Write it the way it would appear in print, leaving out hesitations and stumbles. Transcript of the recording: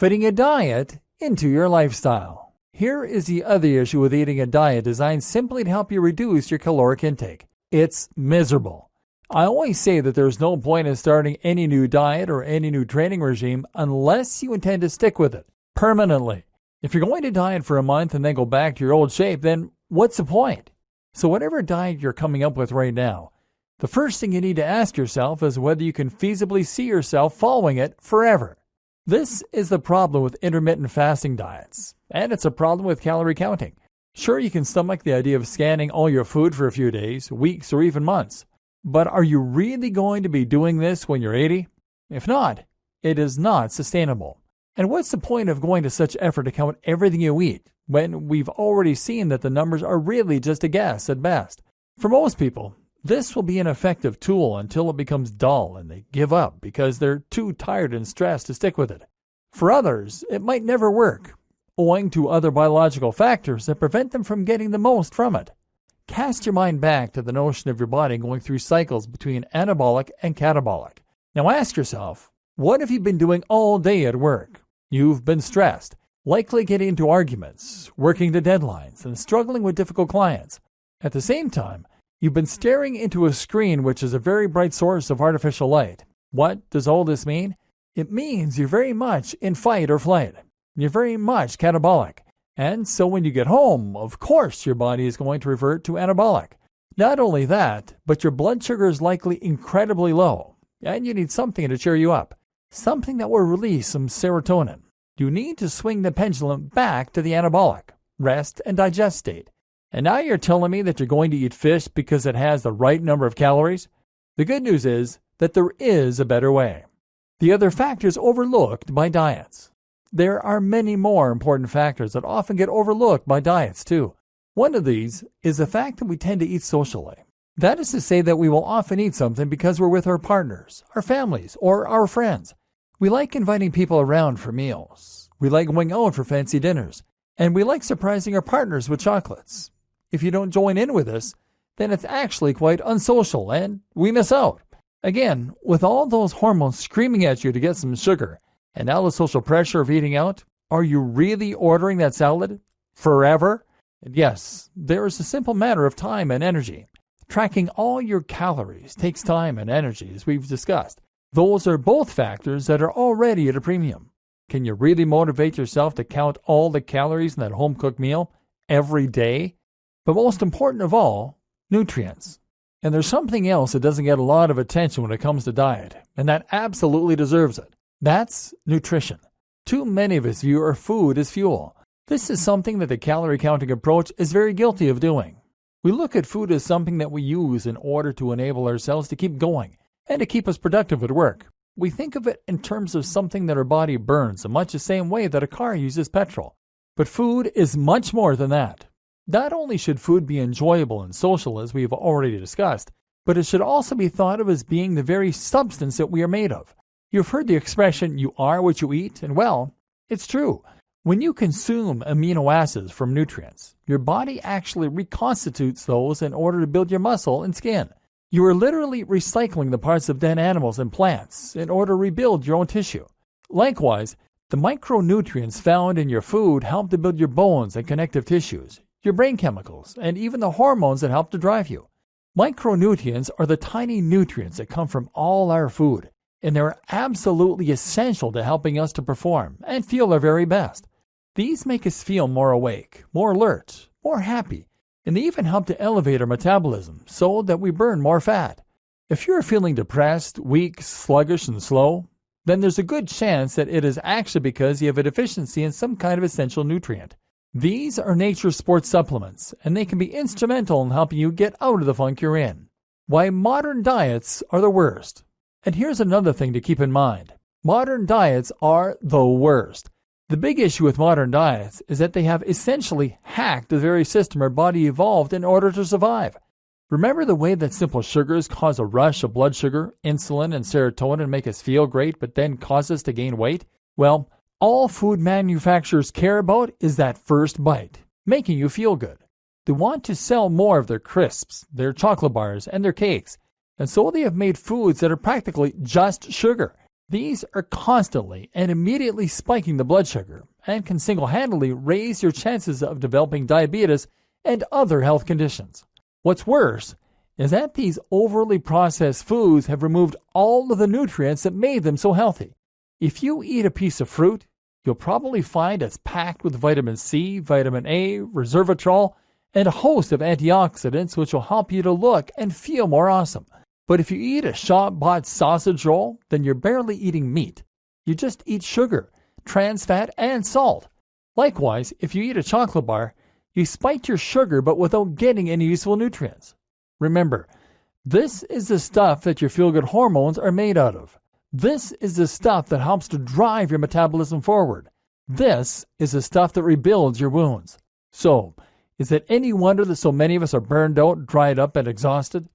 fitting a diet into your lifestyle. Here is the other issue with eating a diet designed simply to help you reduce your caloric intake. It's miserable. I always say that there's no point in starting any new diet or any new training regime unless you intend to stick with it permanently. If you're going to diet for a month and then go back to your old shape, then what's the point? So whatever diet you're coming up with right now, the first thing you need to ask yourself is whether you can feasibly see yourself following it forever. This is the problem with intermittent fasting diets, and it's a problem with calorie counting. Sure, you can stomach the idea of scanning all your food for a few days, weeks, or even months. But are you really going to be doing this when you're 80? If not, it is not sustainable. And what's the point of going to such effort to count everything you eat when we've already seen that the numbers are really just a guess at best? For most people, this will be an effective tool until it becomes dull and they give up because they're too tired and stressed to stick with it. For others, it might never work, owing to other biological factors that prevent them from getting the most from it. Cast your mind back to the notion of your body going through cycles between anabolic and catabolic. Now ask yourself, what have you been doing all day at work? You've been stressed, likely getting into arguments, working to deadlines, and struggling with difficult clients. At the same time, you've been staring into a screen which is a very bright source of artificial light. What does all this mean? It means you're very much in fight or flight. You're very much catabolic. And so when you get home, of course your body is going to revert to anabolic. Not only that, but your blood sugar is likely incredibly low, and you need something to cheer you up, something that will release some serotonin. You need to swing the pendulum back to the anabolic, rest and digest state. And now you're telling me that you're going to eat fish because it has the right number of calories? The good news is that there is a better way. The other factors overlooked by diets. There are many more important factors that often get overlooked by diets too. One of these is the fact that we tend to eat socially. That is to say that we will often eat something because we're with our partners, our families, or our friends. We like inviting people around for meals. We like going out for fancy dinners. And we like surprising our partners with chocolates. If you don't join in with us, then it's actually quite unsocial and we miss out. Again, with all those hormones screaming at you to get some sugar, and now the social pressure of eating out, are you really ordering that salad forever? And yes, there is a simple matter of time and energy. Tracking all your calories takes time and energy, as we've discussed. Those are both factors that are already at a premium. Can you really motivate yourself to count all the calories in that home-cooked meal every day? But most important of all, nutrients. And there's something else that doesn't get a lot of attention when it comes to diet, and that absolutely deserves it. That's nutrition. Too many of us view our food as fuel. This is something that the calorie counting approach is very guilty of doing. We look at food as something that we use in order to enable ourselves to keep going and to keep us productive at work. We think of it in terms of something that our body burns in much the same way that a car uses petrol. But food is much more than that. Not only should food be enjoyable and social, as we have already discussed, but it should also be thought of as being the very substance that we are made of. You've heard the expression, you are what you eat, and well, it's true. When you consume amino acids from nutrients, your body actually reconstitutes those in order to build your muscle and skin. You are literally recycling the parts of dead animals and plants in order to rebuild your own tissue. Likewise, the micronutrients found in your food help to build your bones and connective tissues, your brain chemicals, and even the hormones that help to drive you. Micronutrients are the tiny nutrients that come from all our food, and they're absolutely essential to helping us to perform and feel our very best. These make us feel more awake, more alert, more happy, and they even help to elevate our metabolism so that we burn more fat. If you're feeling depressed, weak, sluggish, and slow, then there's a good chance that it is actually because you have a deficiency in some kind of essential nutrient. These are nature's sports supplements, and they can be instrumental in helping you get out of the funk you're in. Why modern diets are the worst. And here's another thing to keep in mind. Modern diets are the worst. The big issue with modern diets is that they have essentially hacked the very system our body evolved in order to survive. Remember the way that simple sugars cause a rush of blood sugar, insulin, and serotonin and make us feel great, but then cause us to gain weight? Well, all food manufacturers care about is that first bite, making you feel good. They want to sell more of their crisps, their chocolate bars, and their cakes. And so they have made foods that are practically just sugar. These are constantly and immediately spiking the blood sugar and can single-handedly raise your chances of developing diabetes and other health conditions. What's worse is that these overly processed foods have removed all of the nutrients that made them so healthy. If you eat a piece of fruit, you'll probably find it's packed with vitamin C, vitamin A, resveratrol, and a host of antioxidants which will help you to look and feel more awesome. But if you eat a shop-bought sausage roll, then you're barely eating meat. You just eat sugar, trans fat, and salt. Likewise, if you eat a chocolate bar, you spike your sugar but without getting any useful nutrients. Remember, this is the stuff that your feel-good hormones are made out of. This is the stuff that helps to drive your metabolism forward. This is the stuff that rebuilds your wounds. So, is it any wonder that so many of us are burned out, dried up, and exhausted?